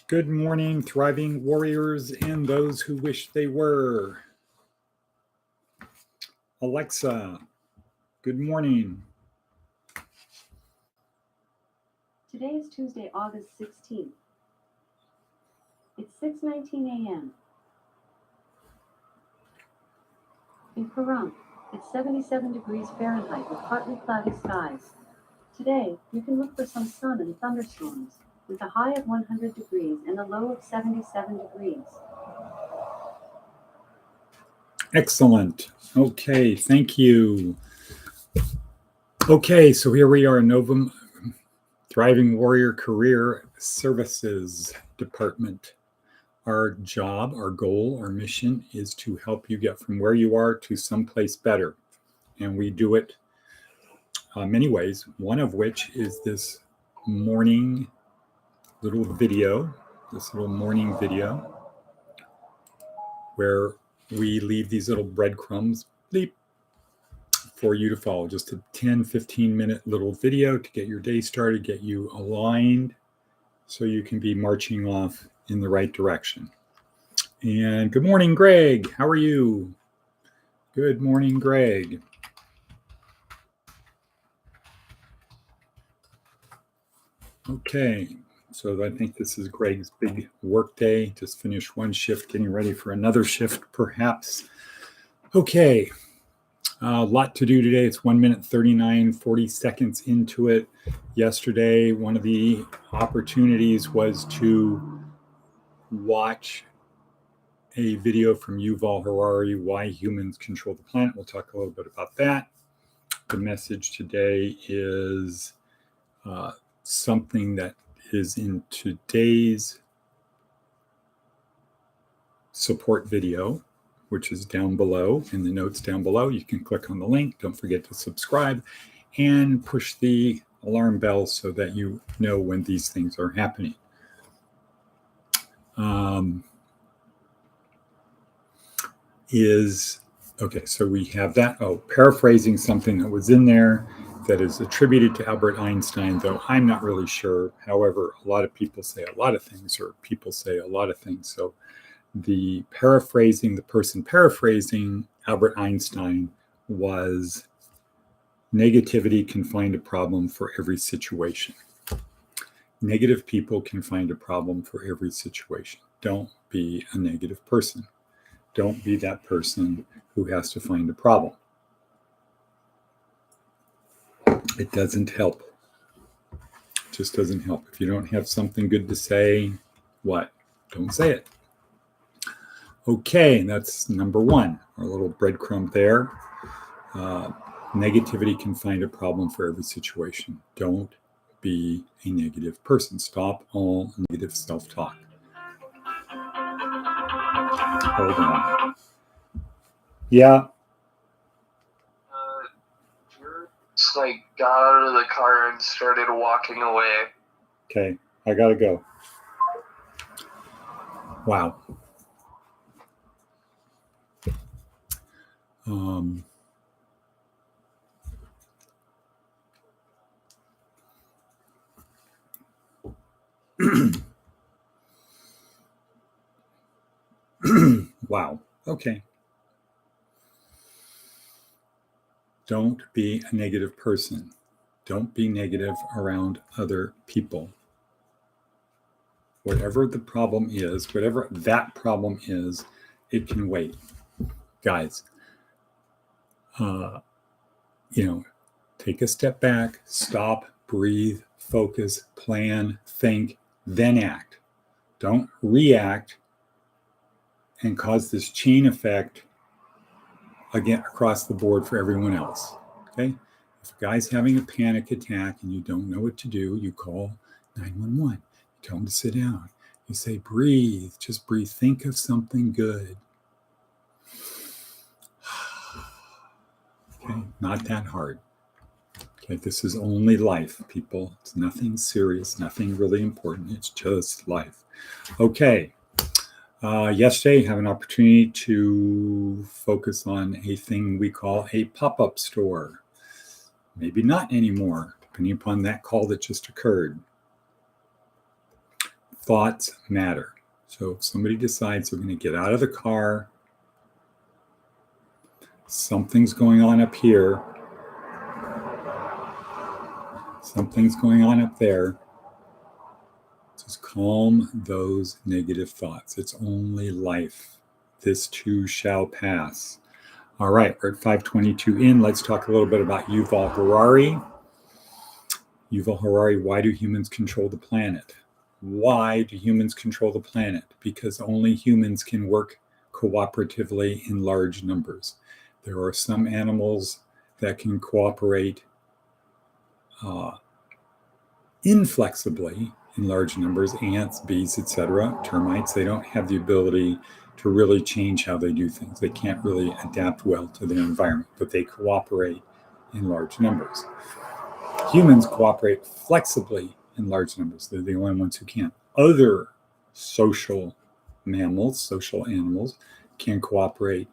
Good morning, thriving warriors and those who wish they were. Alexa, good morning. Today is Tuesday, August 16th. It's 6:19 a.m. In Pahrump, it's 77 degrees Fahrenheit with partly cloudy skies. Today, you can look for some sun and thunderstorms, with a high of 100 degrees and a low of 77 degrees. Excellent. Okay, thank you. Okay, so here we are, Novum Thriving Warrior Career Services Department. Our job, our goal, our mission is to help you get from where you are to someplace better. And we do it many ways, one of which is this morning little video, where we leave these little breadcrumbs for you to follow. Just a 10-15 minute little video to get your day started, get you aligned so you can be marching off in the right direction. And good morning, Greg. How are you? Good morning, Greg. Okay, so I think this is Greg's big work day. Just finished one shift, getting ready for another shift, perhaps. Okay, a lot to do today. It's 1 minute, 40 seconds into it. Yesterday, one of the opportunities was to watch a video from Yuval Harari, Why Humans Control the Planet. We'll talk a little bit about that. The message today is something that is in today's support video, which is down below in the notes down below. You can click on the link. Don't forget to subscribe and push the alarm bell so that you know when these things are happening. Okay, so we have that. Paraphrasing something that was in there that is attributed to Albert Einstein, though I'm not really sure. However, a lot of people say a lot of things, or people say a lot of things. So the person paraphrasing Albert Einstein was, negativity can find a problem for every situation. Negative people can find a problem for every situation. Don't be a negative person. Don't be that person who has to find a problem. It doesn't help. It just doesn't help. If you don't have something good to say, what? Don't say it. Okay, that's number one, our little breadcrumb there. Negativity can find a problem for every situation. Don't be a negative person. Stop all negative self-talk. Hold on. Yeah. Just got out of the car and started walking away. Okay, I gotta go. Wow. Wow. Okay. Don't be a negative person. Don't be negative around other people. Whatever the problem is, whatever that problem is, it can wait. Guys, take a step back, stop, breathe, focus, plan, think, then act. Don't react and cause this chain effect again across the board for everyone else. Okay? If a guy's having a panic attack and you don't know what to do, you call 911. You tell him to sit down. You say, breathe, just breathe. Think of something good. Okay, not that hard. Okay, this is only life, people. It's nothing serious, nothing really important. It's just life. Okay. Yesterday, I have an opportunity to focus on a thing we call a pop-up store. Maybe not anymore, depending upon that call that just occurred. thoughts matter. So if somebody decides they're going to get out of the car, something's going on up here, something's going on up there, just calm those negative thoughts. It's only life. This too shall pass. All right, we're at 522 in. Let's talk a little bit about Yuval Harari. Yuval Harari, why do humans control the planet? Why do humans control the planet? Because only humans can work cooperatively in large numbers. There are some animals that can cooperate inflexibly in large numbers, ants, bees, etc., termites. They don't have the ability to really change how they do things. They can't really adapt well to their environment, but they cooperate in large numbers. Humans cooperate flexibly in large numbers. They're the only ones who can. Other social mammals, social animals, can cooperate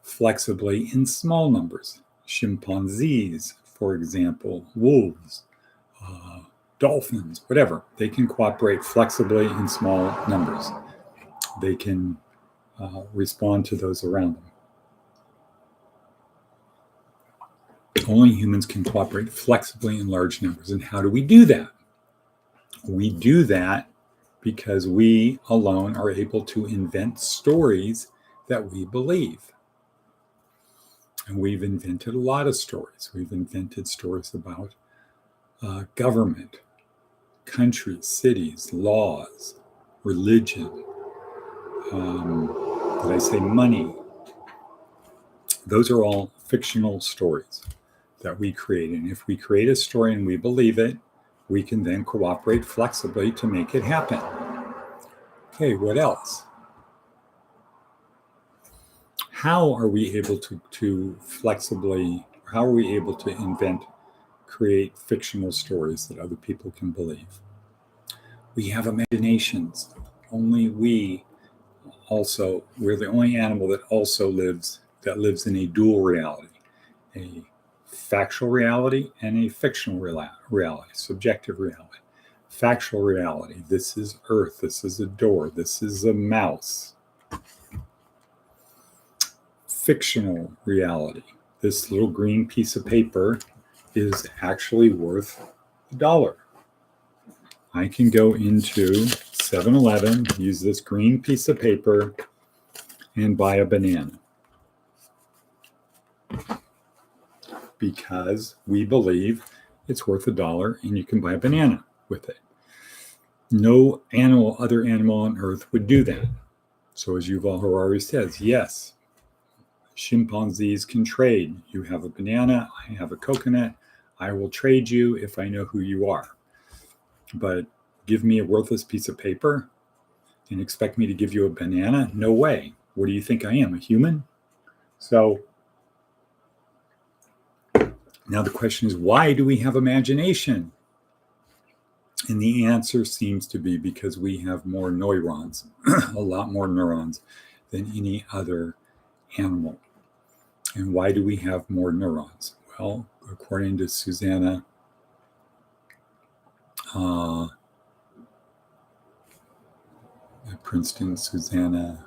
flexibly in small numbers. Chimpanzees, for example, wolves, dolphins, whatever. They can cooperate flexibly in small numbers. They can respond to those around them. Only humans can cooperate flexibly in large numbers. And how do we do that? We do that because we alone are able to invent stories that we believe. And we've invented a lot of stories. We've invented stories about government, countries, cities, laws, religion, did I say money? Those are all fictional stories that we create. And if we create a story and we believe it, we can then cooperate flexibly to make it happen. Okay, what else? How are we able to flexibly, how are we able to create fictional stories that other people can believe? We have imaginations. Only we're the only animal that also lives in a dual reality, a factual reality and a fictional reality, subjective reality. Factual reality, this is Earth, this is a door, this is a mouse. Fictional reality, this little green piece of paper is actually worth $1. I can go into 7-Eleven, use this green piece of paper, and buy a banana. Because we believe it's worth $1 and you can buy a banana with it. No other animal on earth would do that. So as Yuval Harari says, yes, chimpanzees can trade. You have a banana, I have a coconut. I will trade you if I know who you are. But give me a worthless piece of paper and expect me to give you a banana? No way. What do you think I am, a human? So now the question is, why do we have imagination? And the answer seems to be because we have more neurons, a lot more neurons than any other animal. And why do we have more neurons? Well, according to Susanna, at Princeton, Susanna,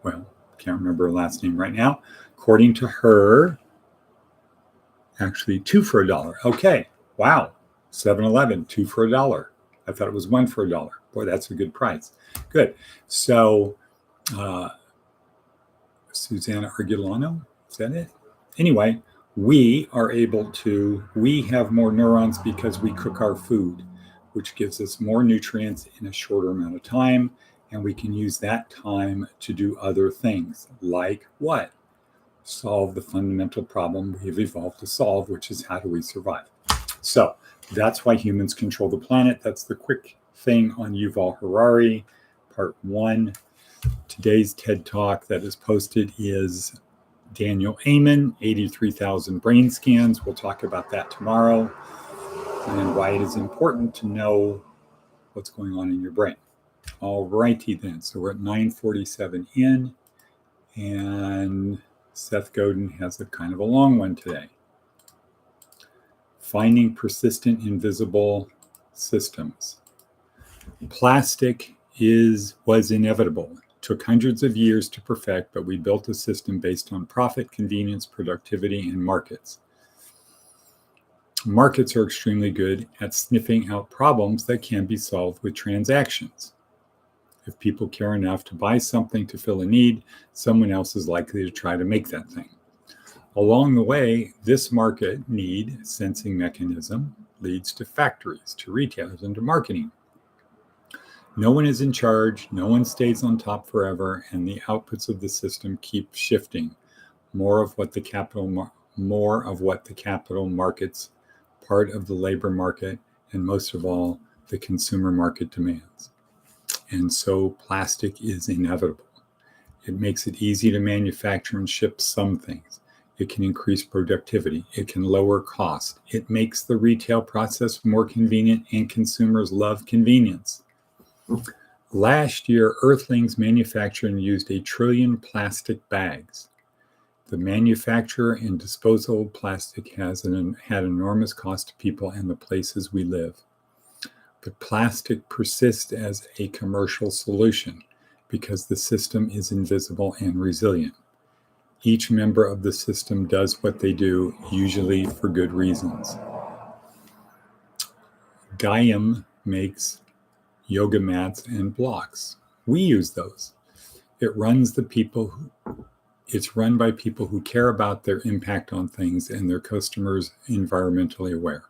well, can't remember her last name right now. According to her, actually 2 for $1. Okay, wow. 7-Eleven, 2 for $1. I thought it was 1 for $1. Boy, that's a good price. Good. So, Susanna Argilano, is that it? Anyway, we have more neurons because we cook our food, which gives us more nutrients in a shorter amount of time. And we can use that time to do other things. Like what? Solve the fundamental problem we've evolved to solve, which is how do we survive? So that's why humans control the planet. That's the quick thing on Yuval Harari, part 1. Today's TED Talk that is posted is Daniel Amen, 83,000 brain scans. We'll talk about that tomorrow and why it is important to know what's going on in your brain. All righty then. So we're at 9:47 in, and Seth Godin has a kind of a long one today. Finding persistent invisible systems. Plastic was inevitable. It took hundreds of years to perfect, but we built a system based on profit, convenience, productivity, and markets. Markets are extremely good at sniffing out problems that can be solved with transactions. If people care enough to buy something to fill a need, someone else is likely to try to make that thing. Along the way, this market need sensing mechanism leads to factories, to retailers, and to marketing. No one is in charge, no one stays on top forever, and the outputs of the system keep shifting. More of what the capital markets, part of the labor market, and most of all, the consumer market demands. And so plastic is inevitable. It makes it easy to manufacture and ship some things. It can increase productivity. It can lower cost. It makes the retail process more convenient, and consumers love convenience. Last year, Earthlings manufactured and used 1 trillion plastic bags. The manufacture and disposal of plastic had enormous cost to people and the places we live. But plastic persists as a commercial solution because the system is invisible and resilient. Each member of the system does what they do, usually for good reasons. Hygiene makes yoga mats and blocks. We use those. It's run by people who care about their impact on things and their customers environmentally aware.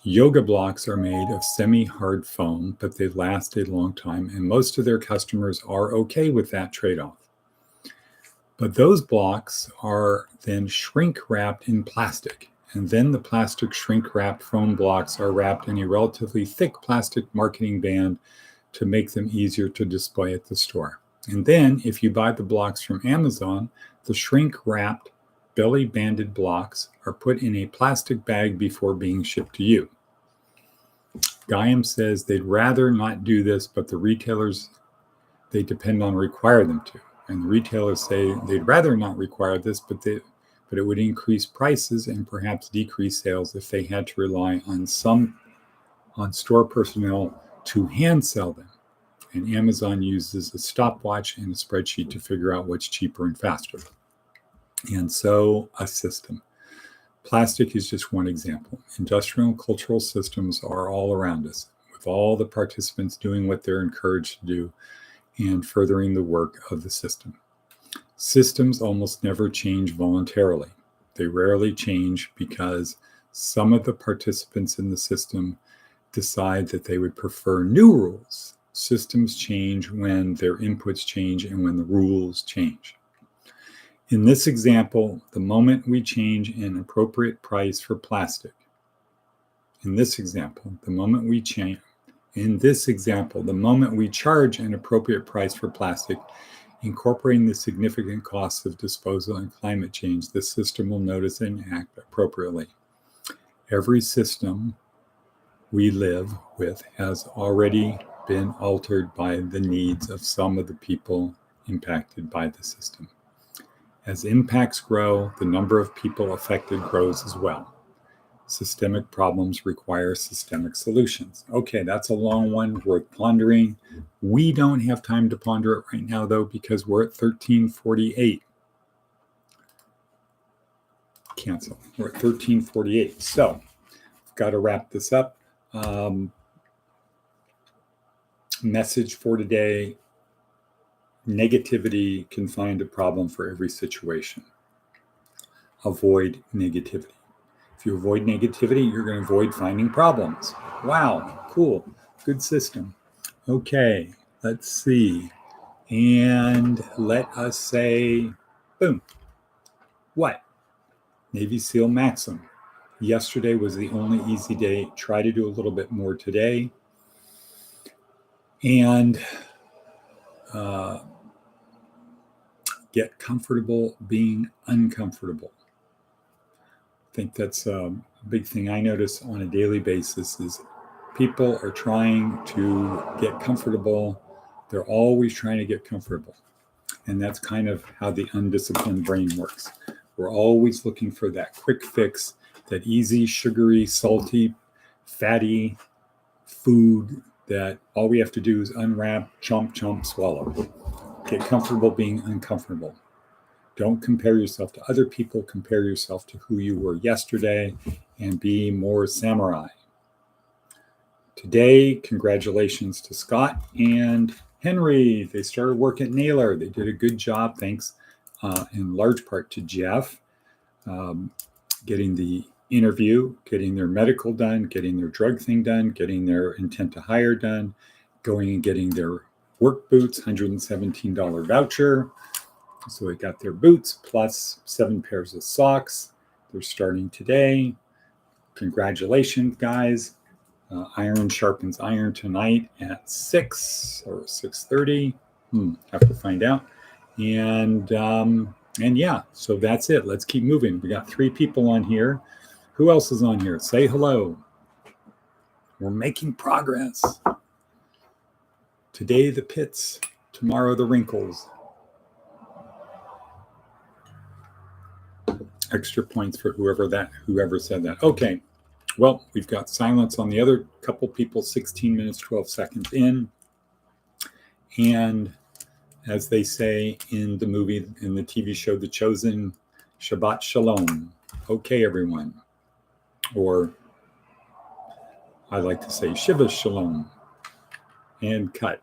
Yoga blocks are made of semi-hard foam, but they last a long time, and most of their customers are okay with that trade-off. But those blocks are then shrink-wrapped in plastic, and then the plastic shrink-wrapped foam blocks are wrapped in a relatively thick plastic marketing band to make them easier to display at the store. And then, if you buy the blocks from Amazon, the shrink-wrapped, belly-banded blocks are put in a plastic bag before being shipped to you. Hygiene says they'd rather not do this, but the retailers they depend on require them to. And the retailers say they'd rather not require this, but it would increase prices and perhaps decrease sales if they had to rely on store personnel to hand sell them. And Amazon uses a stopwatch and a spreadsheet to figure out what's cheaper and faster. And so a system. Plastic is just one example. Industrial and cultural systems are all around us, with all the participants doing what they're encouraged to do and furthering the work of the system. Systems almost never change voluntarily. They rarely change because some of the participants in the system decide that they would prefer new rules. Systems change when their inputs change and when the rules change. In this example, the moment we change an appropriate price for plastic, the moment we charge an appropriate price for plastic, incorporating the significant costs of disposal and climate change, the system will notice and act appropriately. Every system we live with has already been altered by the needs of some of the people impacted by the system. As impacts grow, the number of people affected grows as well. Systemic problems require systemic solutions. Okay, that's a long one worth pondering. We don't have time to ponder it right now, though, because we're at 13:48. Cancel. We're at 13:48. So, I've got to wrap this up. Message for today: negativity can find a problem for every situation. Avoid negativity. If you avoid negativity, you're going to avoid finding problems. Wow, cool. Good system. Okay, let's see. And let us say, boom. What? Navy SEAL maxim. Yesterday was the only easy day. Try to do a little bit more today. And get comfortable being uncomfortable. I think that's a big thing I notice on a daily basis is people are trying to get comfortable. They're always trying to get comfortable. And that's kind of how the undisciplined brain works. We're always looking for that quick fix, that easy, sugary, salty, fatty food that all we have to do is unwrap, chomp, chomp, swallow. Get comfortable being uncomfortable. Don't compare yourself to other people. Compare yourself to who you were yesterday and be more samurai. Today, congratulations to Scott and Henry. They started work at Naylor. They did a good job, thanks in large part to Jeff, getting the interview, getting their medical done, getting their drug thing done, getting their intent to hire done, going and getting their work boots, $117 voucher. So they got their boots plus 7 pairs of socks. They're starting today. Congratulations, guys. Iron sharpens iron tonight at 6 or 6:30. Have to find out. And yeah, so that's it. Let's keep moving. We got 3 people on here. Who else is on here? Say hello. We're making progress. Today the pits, tomorrow the wrinkles. Extra points for whoever said that. Okay. Well, we've got silence on the other couple people, 16 minutes, 12 seconds in. And as they say in the movie, in the TV show, The Chosen, Shabbat Shalom. Okay, everyone. Or I like to say Shiva Shalom. And cut.